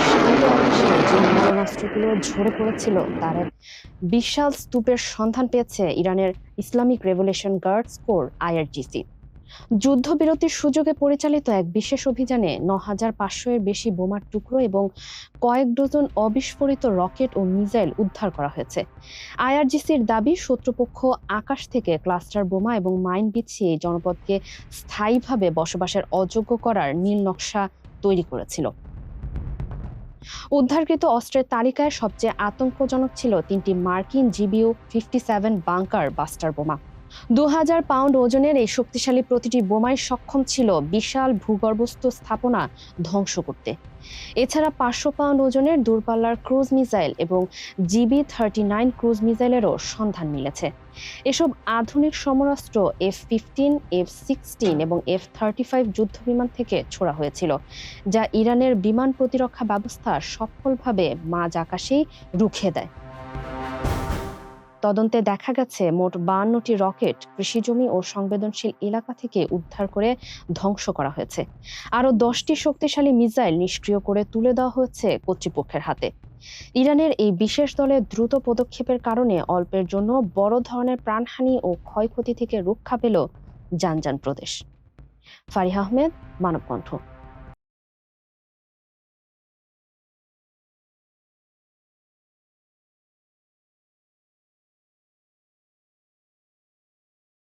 শান্ত আকাশে যে মারণাস্ত্রগুলো ঝরে পড়েছিল তার এক বিশাল স্তূপের সন্ধান পেয়েছে ইরানের Islamic revolution guards core IRGC. যুদ্ধবিরতির সুযোগে পরিচালিত এক বিশেষ অভিযানে ৯,৫০০ এর বেশি বোমার টুকরো এবং কয়েক ডজন অবিস্ফোরিত রকেট ও মিসাইল উদ্ধার করা হয়েছে। আইআরজিসির দাবি, শত্রুপক্ষ আকাশ থেকে ক্লাস্টার বোমা এবং মাইন বিছিয়ে জনপদকে স্থায়ীভাবে বসবাসের অযোগ্য করার নীল নকশা তৈরি করেছিল। উদ্ধারকৃত অস্ত্রের তালিকায় সবচেয়ে আতঙ্কজনক ছিল ৩টি মার্কিন GBU-57 বাংকার বাস্টার বোমা। ২,০০০ পাউন্ড ওজনের এই শক্তিশালী প্রতিটি বোমাই সক্ষম ছিল বিশাল ভূগর্ভস্থ স্থাপনা ধ্বংস করতে। এছাড়া ৫০০ পাউন্ড ওজনের দূরপাল্লার ক্রুজ মিসাইল এবং GB-39 ক্রুজ মিসাইলেরও সন্ধান মিলেছে। এসব আধুনিক সমরাস্ত্র F-15, F-16 এবং F-35 যুদ্ধবিমান থেকে ছোড়া হয়েছিল, যা ইরানের বিমান প্রতিরক্ষা ব্যবস্থা সফলভাবে মাঝ আকাশেই রুখে দেয়। তদন্তে দেখা গেছে মোট ৫২টি রকেট কৃষিজমি ও সংবেদনশীল এলাকা থেকে উদ্ধার করে ধ্বংস করা হয়েছে। আরও ১০টি শক্তিশালী মিসাইল নিষ্ক্রিয় করে তুলে দেওয়া হয়েছে কর্তৃপক্ষের হাতে। ইরানের এই বিশেষ দলের দ্রুত পদক্ষেপের কারণে অল্পের জন্য বড় ধরনের প্রাণহানি ও ক্ষয়ক্ষতি থেকে রক্ষা পেল জানজান প্রদেশ। ফারিহা আহমেদ, মানবকণ্ঠ।